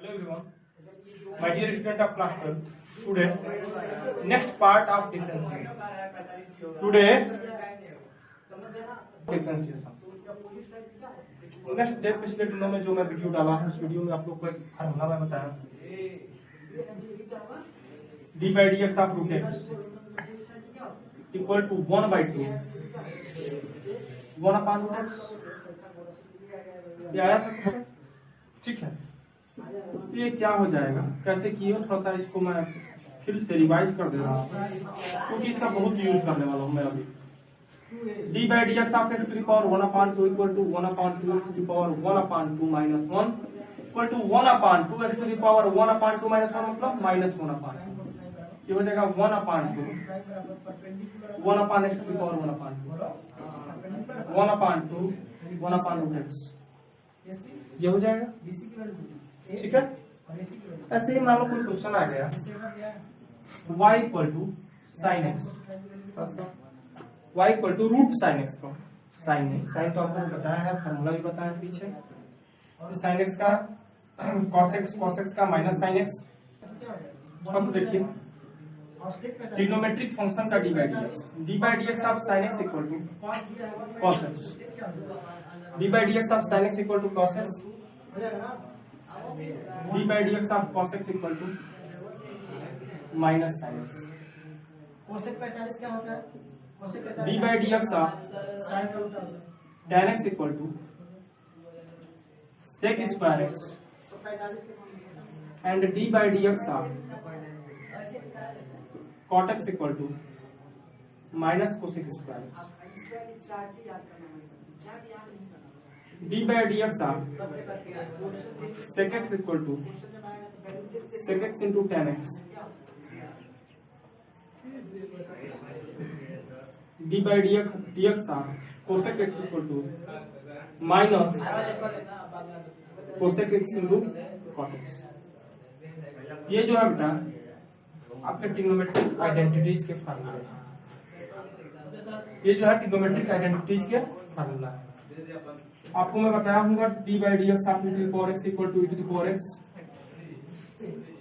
Hello everyone, my dear student of class 12. Today, next part of differentiation. Next day पिछले दिनों में जो मैं वीडियो डाला हूँ उस वीडियो में आप लोग को एक फार्मूला मैं बताया d by d x of root x equal to 1/2 1 upon root x. ये आया सब ठीक है। तो ये क्या हो जाएगा, कैसे किए, थोड़ा सा इसको मैं फिर से रिवाइज कर दे रहा हूँ क्योंकि इसका बहुत यूज करने वाला हूँ मैं अभी। D by d x of x to the power 1/2 equal to 1/2 to the power 1/2 minus 1 equal to 1/2 x to the power 1/2 minus 1 मतलब माइनस 1/2। ये हो जाएगा 1/2 1 x to the power 1/2 1/2 x, ये हो जाएगा ठीक है। ऐसे ही मान लो कोई क्वेश्चन आ गया y equal to sine x, y equal to root sine x को साइन तो आपको बताया है, फॉर्मूला भी बताया है पीछे। साइन एक्स का cos x का माइनस साइन एक्स। बस देखिए ट्रिग्नोमेट्रिक फंक्शन का d by d x of sine x equal to cos x, d by d x of sine x equal to cos x, d by d x of cos x equal to minus sine x. Cosec 45 क्या होता है? D by d x of tan x equal to sec square x and d by d x of cot x equal to minus cosec square x। D by d x of sec x equal to sec x into tan x, d by d x of cosec x equal to minus cosec x into cot x। ये जो है बेटा आपके trigonometric identities के फार्मूले हैं। ये जो है ट्रिग्नोमेट्रिक आइडेंटिटीज के फार्मूला है। आपको मैं बताया हूँ d by d x of e to the power x equal to e to the power x।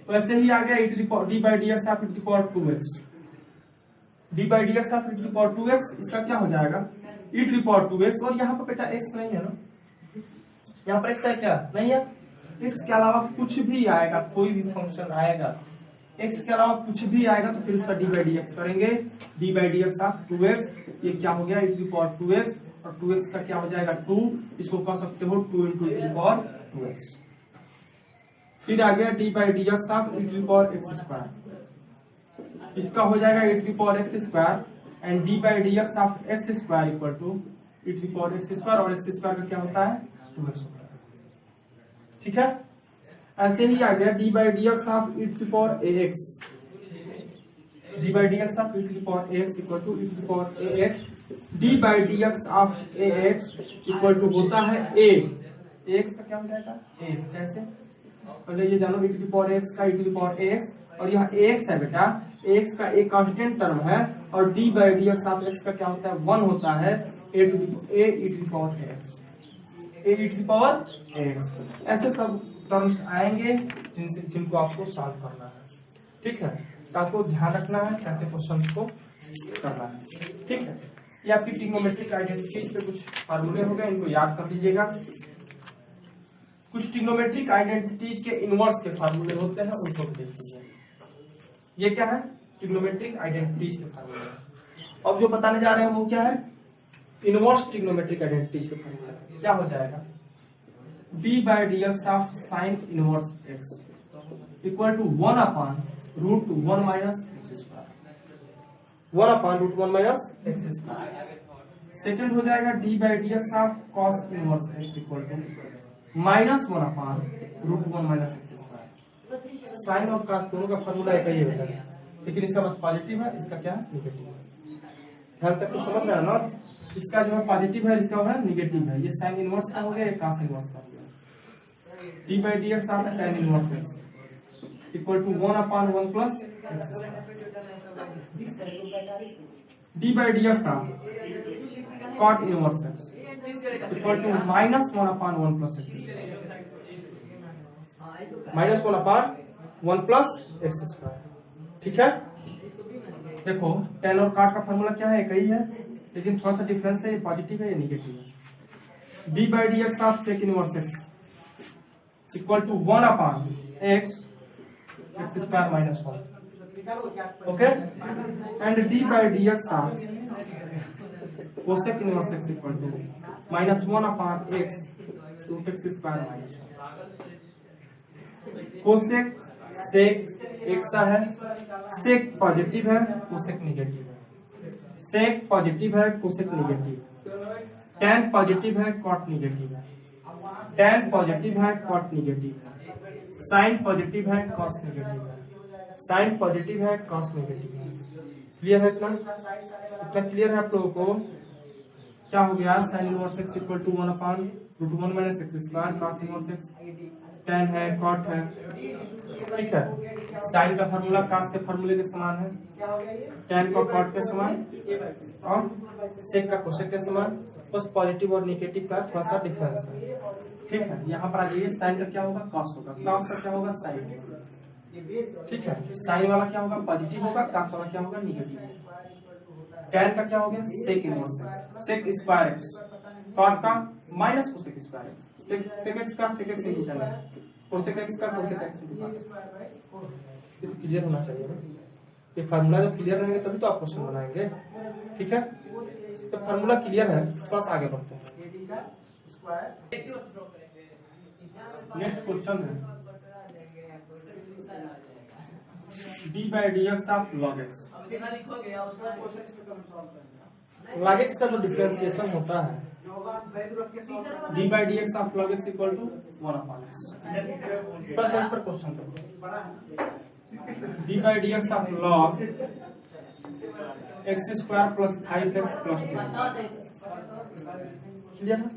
तो ऐसे ही आ गया d by d x of e to the power 2x, d by d x of e to the power 2x। इसका क्या हो जाएगा e to the power 2x, और यहाँ पर बेटा x नहीं है ना, यहाँ पर x है क्या नहीं है। x के अलावा कुछ भी आएगा, कोई भी फंक्शन आएगा x के अलावा कुछ भी आएगा तो फिर उसका डी बाई डी एक्स करेंगे। D by d x of 2x, ये क्या हो गया e to the power 2x, और 2x का क्या हो जाएगा 2, इसको कह सकते हो 2 into e to the power 2x। फिर आ गया d by d x of e to the power x square, इसका हो जाएगा e to the power x square and d by d x of x square equal to e to the power x square, और x square का क्या होता है 2x होता है ठीक है। ऐसे ही आ गया d by d x of e to the power ax, d by d x of e to the power ax equal to e to the power ax, d by d x of ax equal to होता है a, ax का क्या हो जाएगा a। कैसे, पहले ये जानो e to the power x का e to the power ax, और यहाँ ax है बेटा, ax का एक कांस्टेंट टर्म है, और D by d x of x का क्या होता है 1 होता है a e to the power ax, a e to the power ax। ऐसे सब टर्म्स आएंगे जिनको आपको सॉल्व करना है ठीक है। तो आपको ध्यान रखना है कैसे क्वेश्चन को करना है ठीक है। ये आपकी ट्रिग्नोमेट्रिक आइडेंटिटीज पे कुछ फार्मूले हो गए, इनको याद कर लीजिएगा। कुछ ट्रिग्नोमेट्रिक आइडेंटिटीज के इनवर्स के फार्मूले होते हैं, उनको भी देख लीजिए। ये क्या है ट्रिग्नोमेट्रिक आइडेंटिटीज के फार्मूले। अब जो बताने जा रहे हैं वो क्या है इनवर्स ट्रिग्नोमेट्रिक आइडेंटिटीज के फार्मूले। क्या हो जाएगा d by d x of sine inverse x equal to 1 upon root 1 minus x square, 1 upon root 1 minus x square. Second हो जाएगा d by d x of cos inverse x equal to minus 1 upon root 1 minus x square. Sine और cos दोनों का formula एक ही होता है, लेकिन इसका बस पॉजिटिव है, इसका क्या है निगेटिव है। ध्यान से कुछ समझ रहे हैं ना, इसका जो है पॉजिटिव है, इसका है निगेटिव है। ये साइन इनवर्स का हो गया, ये कॉस इनवर्स का हो गया। D by d x of tan inverse x equal to 1 upon 1 plus x square, d by d x of cot inverse x equal to minus 1 upon 1 plus x. -1/1 plus x square. ठीक है, देखो tan और cot का formula क्या है, एक ही है, लेकिन थोड़ा सा डिफरेंस है, ये पॉजिटिव है ये निगेटिव है। d by d x of sec inverse x equal to 1/x square -1, okay, and d by d x of cosec inverse x equal to -1/x root x square -1। Cosec sec एक सा है, sec positive है, cosec negative है, sec positive है, cosec negative, tan positive है, cot negative है, tan positive है, cot negative है, साइन पॉजिटिव है, कॉस निगेटिव है, साइन पॉजिटिव है, कॉस निगेटिव है। क्लियर है इतना? इतना क्लियर है आप लोगों को? क्या हो गया, sine inverse x equal to 1/√1 minus x square, cos inverse x, tan है, कॉट है। ठीक है, साइन का फार्मूला कॉस के फार्मूले के समान है, tan का कॉट के समान और सेक का कोसेक के समान, बस पॉजिटिव और नेगेटिव का थोड़ा सा डिफरेंस है। ठीक है, यहाँ पर आ जाइए, साइन का क्या होगा, कॉस होगा, कॉस का क्या होगा, साइन। ठीक है, साइन वाला क्या होगा, पॉजिटिव होगा, कॉस वाला क्या होगा, निगेटिव। tan का क्या हो गया, sec inverse X, sec square X, cot का minus cosec square X, sec X का sec X into tan X, cosec X का कोसेक एक्स इंटू cos। ये तो क्लियर होना चाहिए ना, ये फार्मूला जब क्लियर रहेंगे तभी तो आप क्वेश्चन बनाएंगे। ठीक है, तो फार्मूला क्लियर है, बस आगे बढ़ते हैं। नेक्स्ट क्वेश्चन है d by d x of log x। log x का जो डिफरेंशिएशन होता है, d by d x of log x equal to 1/x। बस इस पर क्वेश्चन करो, d by d x of log x square plus 5x plus 10। Clear है?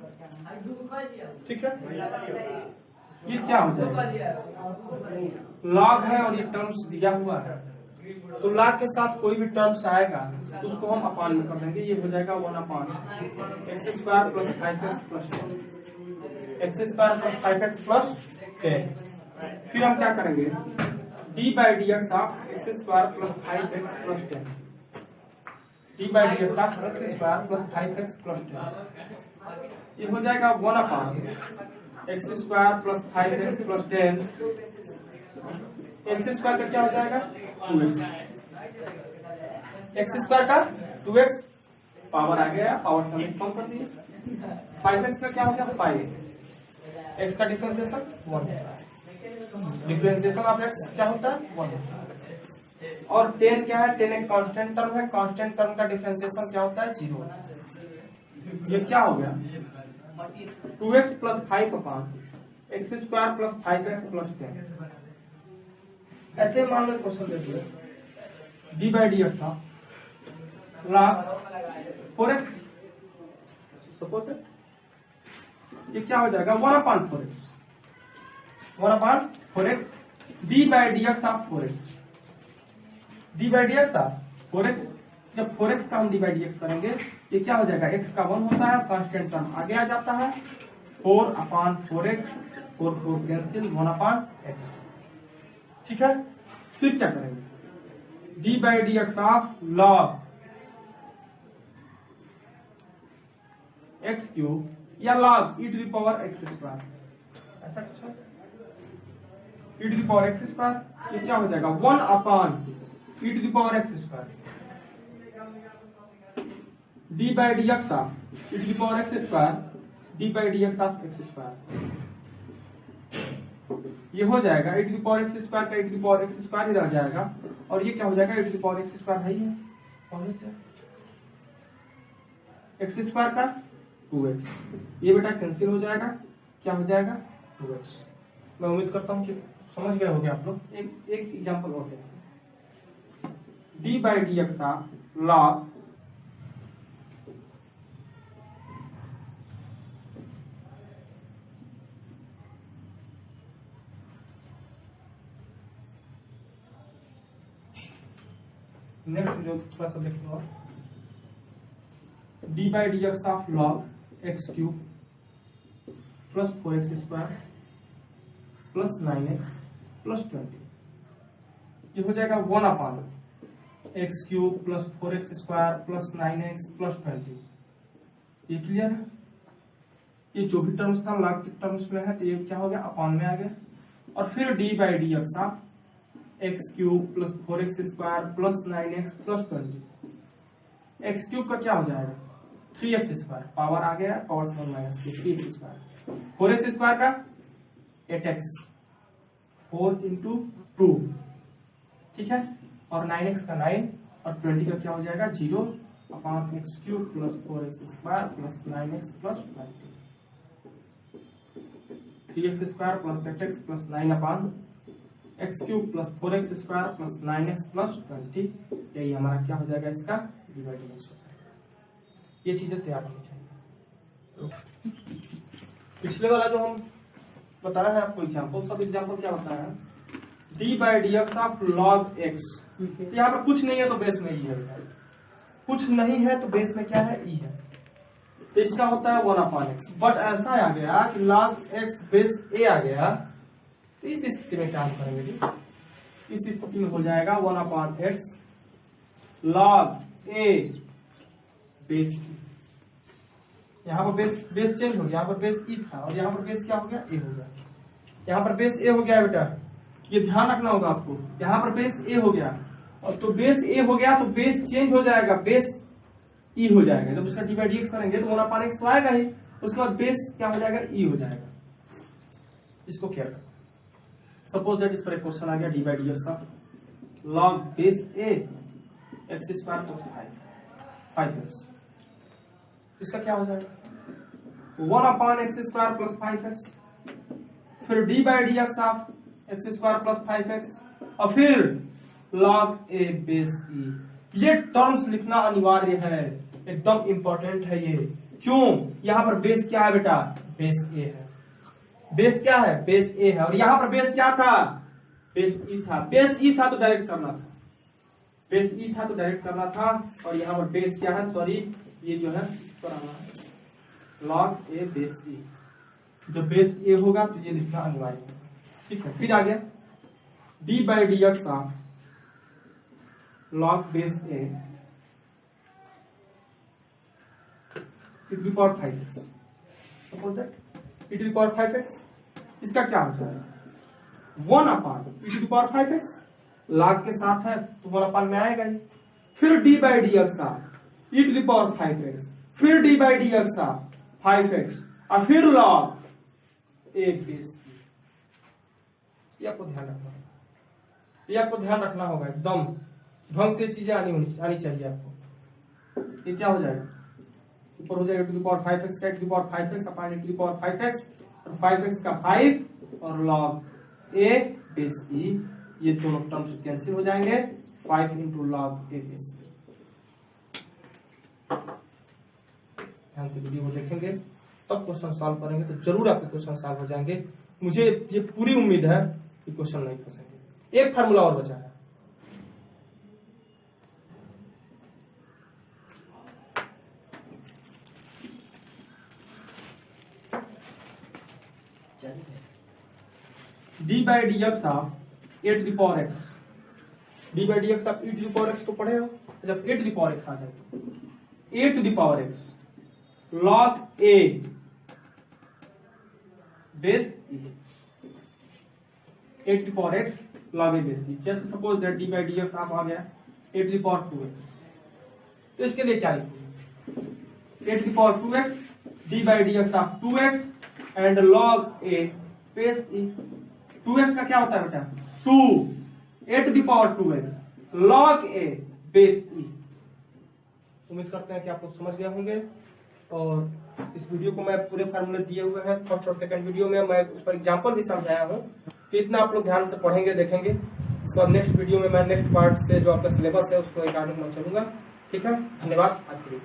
ठीक है, ये क्या हो जाएगा, लॉग है और ये टर्म्स दिया हुआ है, तो लॉग के साथ कोई भी टर्म्स आएगा तो उसको हम अपान में कर देंगे, ये हो जाएगा 1/x square plus 5x plus 10, x square plus 5x plus 10। फिर हम क्या करेंगे, d by d x of x square plus 5x plus 10, d by d x of x square plus 5x plus 10, ये हो जाएगा 1/x square plus 5x plus 10। X square का क्या हो जाएगा, 2x, एक्स स्क्वायर का 2x पावर आ गया, power समेत कम कर दिए। 5x का क्या हो गया, 5, x का डिफरेंशिएशन 1, डिफरेंशिएशन ऑफ x क्या होता है, 1। और 10 क्या है, 10 एक कांस्टेंट टर्म है, कांस्टेंट टर्म का डिफरेंशिएशन क्या होता है, 0। ये क्या हो गया, 2x plus 5/x square plus 5x plus 10। ऐसे मान लो क्वेश्चन देखिए, d by d x log 4x, suppose ये क्या हो जाएगा, 1/4x, 1/4x d by d x of 4x, d by d x of 4x। जब 4x का हम d बाई डी एक्स करेंगे, ये क्या हो जाएगा, x का 1 होता है, कांस्टेंट टर्म आगे आ जाता है, 4/4x, 4 कैंसिल, 1/x। ठीक है, फिर क्या करेंगे, d by d x of log x cube या log e to the power x square, ऐसा कुछ है, e to the power x square, ये क्या हो जाएगा, 1/e to the power x square, d by d x of e to the power x square, d by d x of x square, ये हो जाएगा e to the power x square का e to the power x square ही रह जाएगा, और ये क्या हो जाएगा, e to the power x square है ही है, पहले से x स्क्वायर का 2x, ये बेटा कैंसिल हो जाएगा, क्या हो जाएगा, 2x। मैं उम्मीद करता हूँ कि समझ गए होंगे आप लोग। एक एग्जांपल और देखते हैं, d by d x log next जो थोड़ा सा देखो, d by d x of log x cube plus 4x square plus 9x plus 20, ये हो जाएगा 1/x³ plus 4x² plus 9x plus 20। ये क्लियर है? ये जो भी टर्म्स था लॉग के टर्म्स में है तो ये क्या हो गया, अपॉन में आ गया। और फिर d/dx of x³ plus 4x² plus 9x plus 20। x³ का क्या हो जाएगा 3x², पावर आ गया, पावर से माइनस 3x²। 4x² का 8x, 4 × 2, ठीक है। और 9x का 9 और 20 का क्या हो जाएगा 0/x³ plus 4x² plus 9x plus 20। 3x² plus 8x plus 9/x³ plus 4x² plus 9x plus 20। यही हमारा क्या हो जाएगा, इसका डिवाइडेड हो जाएगा। ये चीजें तैयार होनी चाहिए। पिछले वाला जो हम बताया है आपको एग्जाम्पल, सब एग्जाम्पल क्या बताया है, d/dx ऑफ log x। यहाँ पर कुछ नहीं है तो बेस में ई है, कुछ नहीं है तो बेस में क्या है, ई है। तो इसका होता है 1/x। बट ऐसा आ गया कि log x बेस a आ गया, तो इस स्थिति में क्या हम करेंगे जी, इस स्थिति में हो जाएगा 1/x log a base e। यहाँ पर बेस चेंज हो गया, यहाँ पर बेस ई था और यहाँ पर बेस क्या हो गया, ए हो गया। यहाँ पर बेस ए हो गया बेटा, ये ध्यान रखना होगा आपको। यहाँ पर बेस ए हो गया और तो बेस ए हो गया तो बेस चेंज हो जाएगा, बेस ई हो जाएगा। जब उसका d/dx करेंगे तो 1/x तो आएगा ही, उसके बाद बेस क्या हो जाएगा, ई हो जाएगा। इसको क्या करना, सपोज दैट इस पर एक क्वेश्चन आ गया d/dx of log base A x² plus 5x, इसका क्या हो जाएगा 1/x² प्लस 5x, फिर d/dx of x² plus 5x और फिर log a बेस e। ये टर्म्स लिखना अनिवार्य है, एकदम इंपॉर्टेंट है ये। क्यों, यहाँ पर बेस क्या है बेटा, बेस ए है। बेस क्या है, बेस ए है। और यहाँ पर बेस क्या था, बेस ई था। बेस ई था तो डायरेक्ट करना था, बेस ई था तो डायरेक्ट करना था। और यहाँ पर बेस क्या है, सॉरी ये जो है log a बेस e। जब बेस ए होगा तो ये लिखना अनिवार्य है, ठीक है। फिर आ गया d/dx of log base a e⁵ 5x, suppose that e⁵ 5x, इसका क्या हो जाएगा 1/e⁵ log के साथ है तो 1/, में आएगा ही। फिर d/dx ऑफ e⁵ फिर d/dx ऑफ 5x और फिर log a बेस e। ये आपको ध्यान रखना होगा, ये आपको ध्यान रखना होगा, एकदम ढंग से चीजें आनी चाहिए आपको। ये क्या हो जाएगा, ऊपर हो जाएगा e⁵ 5x का e⁵ 5x upon e⁵ 5x और 5x का 5 और log a बेस e। ये दोनों टर्म्स कैंसिल हो जाएंगे, 5 × log a बेस e। ध्यान से वीडियो को देखेंगे तब क्वेश्चन सॉल्व करेंगे तो जरूर आपके क्वेश्चन सॉल्व हो जाएंगे। मुझे ये पूरी उम्मीद है कि क्वेश्चन नहीं फंसेंगे। एक फार्मूला और बचा है, d/dx of a⁵x, d/dx of e⁵x तो पढ़े हो। जब a⁵x आ जाए a⁵x log a base e, a⁵x log a base e। जैसे सपोज दैट d/dx आप आ गया a⁵2x, तो इसके लिए क्या लिखेंगे a⁵2x d/dx of 2x and log a base e। 2x का क्या होता है बेटा 2, a⁵2x log a base e। उम्मीद करते हैं कि आप लोग समझ गए होंगे। और इस वीडियो को मैं पूरे फार्मूले दिए हुए हैं, फर्स्ट और सेकंड वीडियो में मैं उस पर एग्जांपल भी समझाया हूँ। तो इतना आप लोग ध्यान से पढ़ेंगे, देखेंगे। इसके बाद नेक्स्ट वीडियो में मैं नेक्स्ट पार्ट से जो आपका सिलेबस है उसको अकॉर्डिंग में चलूंगा। ठीक है, धन्यवाद। आज के लिए